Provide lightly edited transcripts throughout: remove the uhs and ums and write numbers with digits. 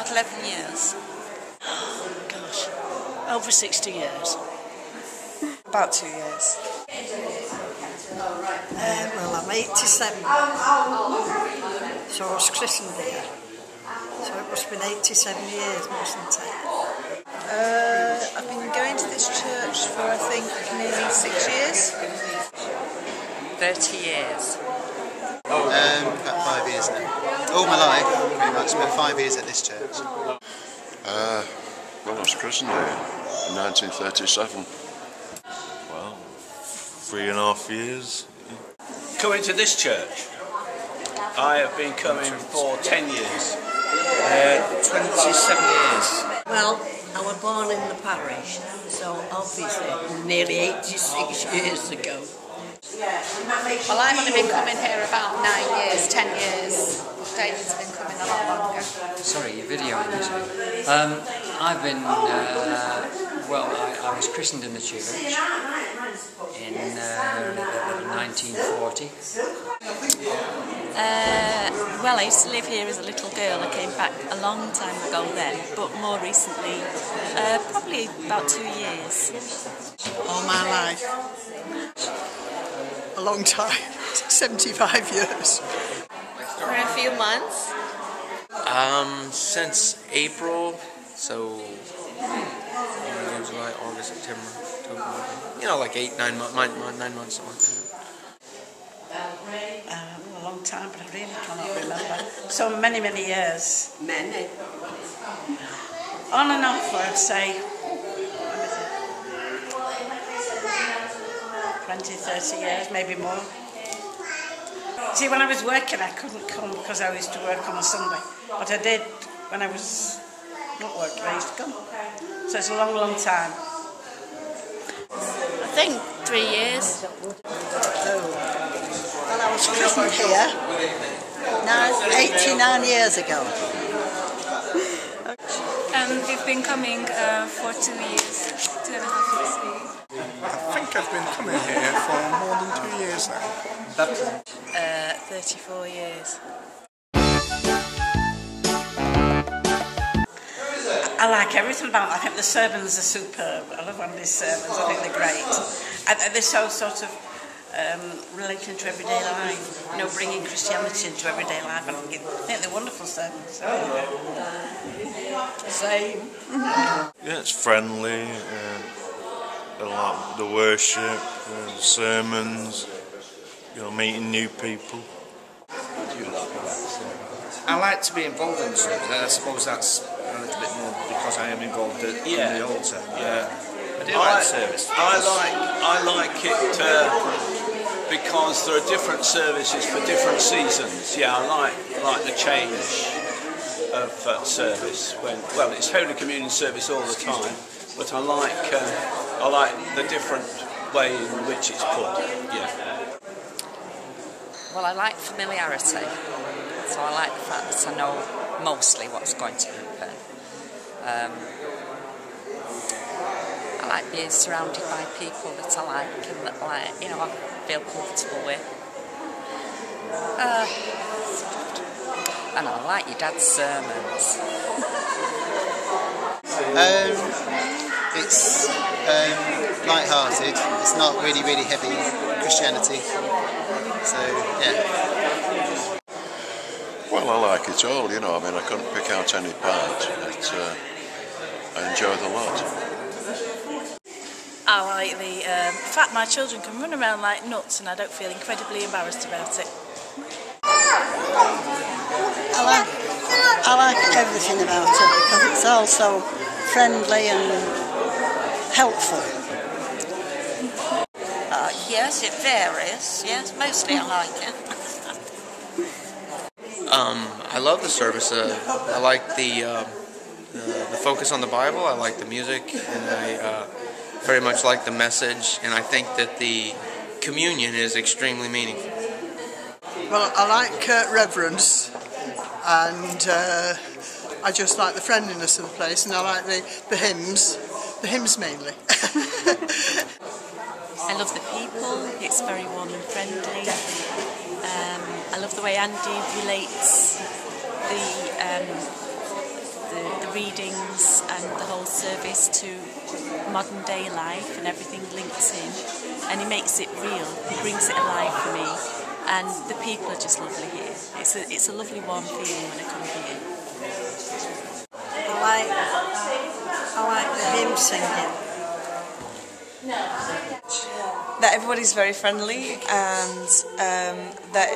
about 11 years. Gosh, over 60 years. About 2 years. Well, I'm 87, so I was christened here. So it must have been 87 years, mustn't it? I've been going to this church for, I think, nearly 6 years. 30 years. About 5 years now. All my life, pretty much, but 5 years at this church. Well, I was christened here in 1937. Well, 3.5 years. Coming to this church, I have been coming for 10 years. 27 years. Well, I was born in the parish, so obviously nearly 86 years ago. Well, I've only been coming here about 9 years, 10 years. David's been coming a lot longer. Sorry, you're videoing this. I've been, I was christened in the church in 1940. Well, I used to live here as a little girl. I came back a long time ago then, but more recently, probably about 2 years. All my life. A long time, 75 years. For a few months. Since April, so July, August, September, October, like 9 months, something like A long time, but I really cannot remember. So many years. Many. On and off, I'd say 20, 30 years, maybe more. See, when I was working, I couldn't come because I used to work on a Sunday. But I did when I was not working, I used to come. So it's a long time. I think 3 years. Well, I was christened here 89 years ago. We've been coming for 2 years, 2.5 years. I think I've been coming here for more than 2 years now. 34 years. I like everything about them. I think the sermons are superb. I love one of these sermons. I think they're great. And they're so sort of relating to everyday life. Bringing Christianity into everyday life. I think they're wonderful sermons. Same. Yeah, it's friendly. I like the worship, the sermons, meeting new people. I like to be involved in the service, and I suppose that's a little bit more because I am involved in the altar. Yeah, I do like the service. I like it because there are different services for different seasons. Yeah, I like the change of service. It's Holy Communion service all the time, but I like the different way in which it's put. Yeah. Well, I like familiarity, so I like the fact that I know mostly what's going to happen. I like being surrounded by people that I like and that I feel comfortable with. And I like your dad's sermons. It's light-hearted. It's not really heavy Christianity. So, yeah. Well, I like it all, I couldn't pick out any part, but I enjoy the lot. I like the fact my children can run around like nuts and I don't feel incredibly embarrassed about it. I like everything about it because it's all so friendly and helpful. Yes, it varies. Yes, mostly I like it. I love the service. I like the focus on the Bible. I like the music, and I very much like the message. And I think that the communion is extremely meaningful. Well, I like reverence, and I just like the friendliness of the place, and I like the hymns mainly. I love the people, it's very warm and friendly. I love the way Andy relates the the readings and the whole service to modern day life, and everything links in, and he makes it real. He brings it alive for me, and the people are just lovely here. It's a lovely warm feeling when I come here. I like the hymn singing. That everybody's very friendly, and that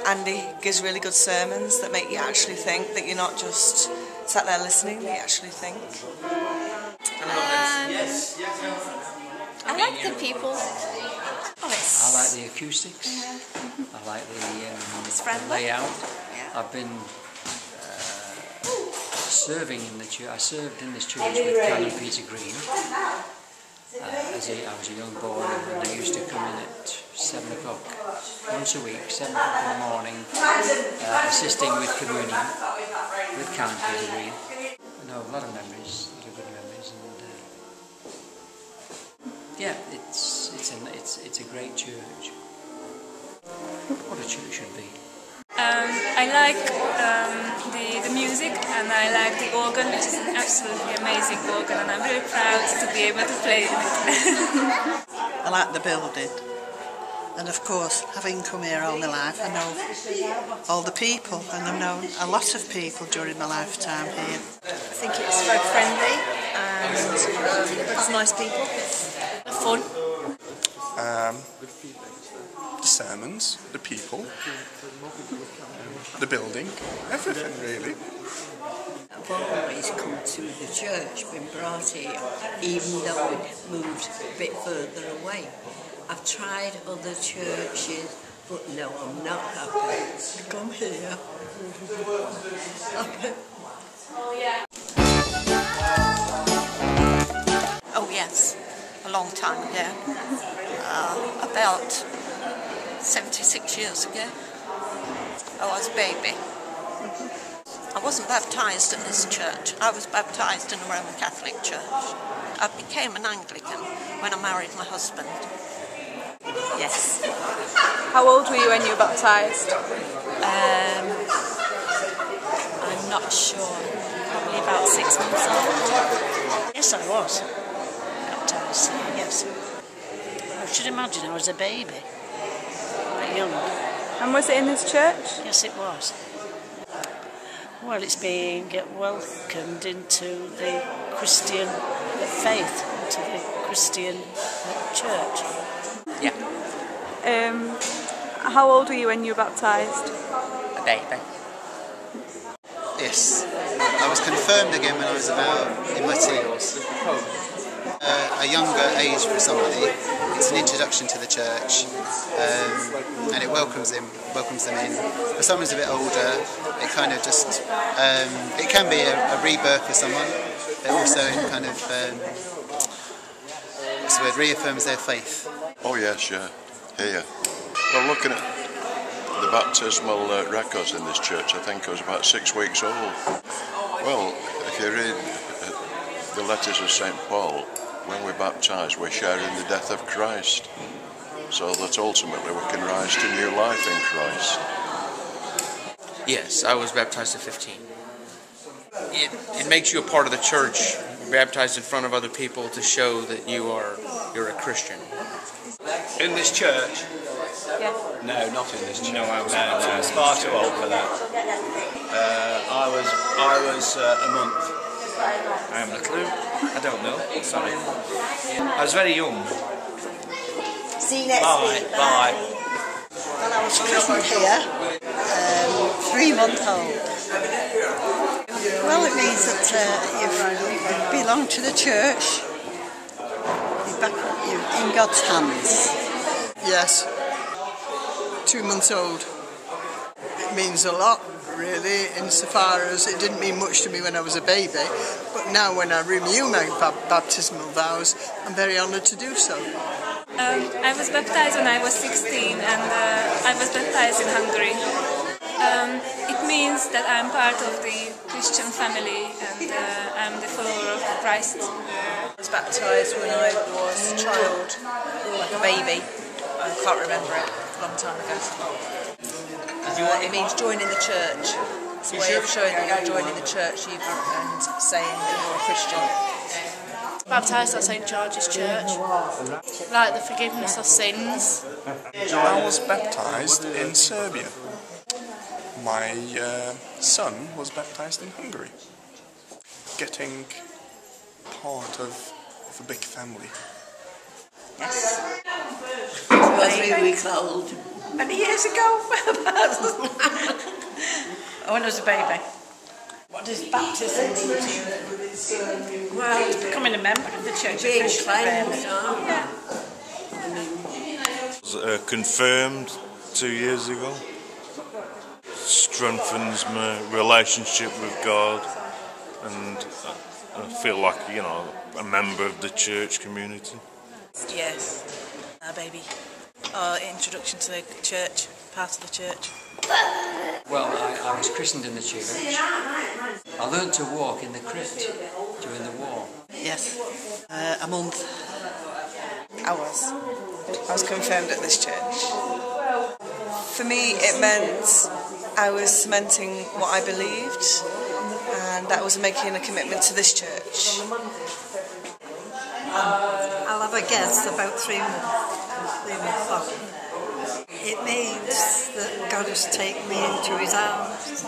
Andy gives really good sermons that make you actually think, that you're not just sat there listening, that you actually think. I like the people. I like the acoustics. I like the layout. I've been serving in the church. I served in this church with Canon Peter Green. I was a young boy, and I used to come in at 7 o'clock once a week, 7 o'clock in the morning, assisting with communion with Canon Peter Green. No, a lot of memories, a lot of good memories, and yeah, it's a great church. What a church should be. I like the music, and I like the organ, which is an absolutely amazing organ, and I'm really proud to be able to play in it. I like the building, and of course, having come here all my life, I know all the people, and I've known a lot of people during my lifetime here. I think it's very friendly, and it's nice people. Fun. The sermons, the people, the building, everything really. I've always come to the church, been brought here, even though we moved a bit further away. I've tried other churches, but no, I'm not happy to come here. Oh yes, a long time ago. About 76 years ago. I was a baby. I wasn't baptised in this church. I was baptised in a Roman Catholic church. I became an Anglican when I married my husband. Yes. How old were you when you were baptised? I'm not sure. Probably about 6 months old. Yes, I was baptised. Yes. I should imagine I was a baby. Quite young. And was it in this church? Yes, it was. Well, it's being welcomed into the Christian faith, into the Christian church. Yeah. How old were you when you were baptised? A baby. Yes. I was confirmed again when I was about in my teens. A younger age for somebody. It's an introduction to the church, and it welcomes them in. For someone who's a bit older, it kind of just it can be a rebirth for someone, but also in kind of what's the word, reaffirms their faith. Oh yes, yeah, here. Well, looking at the baptismal records in this church, I think I was about 6 weeks old. Well, if you read the letters of St. Paul, when we're baptised, we're sharing the death of Christ, so that ultimately we can rise to new life in Christ. Yes, I was baptized at 15. It makes you a part of the church. You're baptized in front of other people to show that you're a Christian. In this church? Yeah. No, not in this church. No, I was far too old for that. I was a month. I haven't a clue. I don't know. Sorry. I was very young. See you next week. Bye. Well, I was christened here, 3 months old. Well, it means that you belong to the church. You're in God's hands. Yes. 2 months old. It means a lot, really, insofar as it didn't mean much to me when I was a baby, but now when I renew my baptismal vows, I'm very honoured to do so. I was baptized when I was 16, and I was baptized in Hungary. It means that I'm part of the Christian family, and I'm the follower of Christ. I was baptised when I was a child, like a baby. I can't remember it, a long time ago. It means joining the church. It's a way of showing that you're joining the church and saying that you're a Christian. Baptised at St George's Church, like the forgiveness of sins. I was baptised in Serbia. My son was baptised in Hungary. Getting part of a big family. Yes. 2 or 3 weeks old. Many years ago. When I was a baby. What does baptism mean to you? Well, it's becoming a member of the church. Being cleansed. Yeah. I was confirmed 2 years ago. Strengthens my relationship with God, and I feel like, you know, a member of the church community. Yes, our baby. Introduction to the church, part of the church. Well, I was christened in the church. I learned to walk in the crypt during the war. Yes, a month. I was confirmed at this church. For me, it meant I was cementing what I believed, and that was making a commitment to this church. I'll have a guess, about 3 months on. It means that God has taken me into his arms.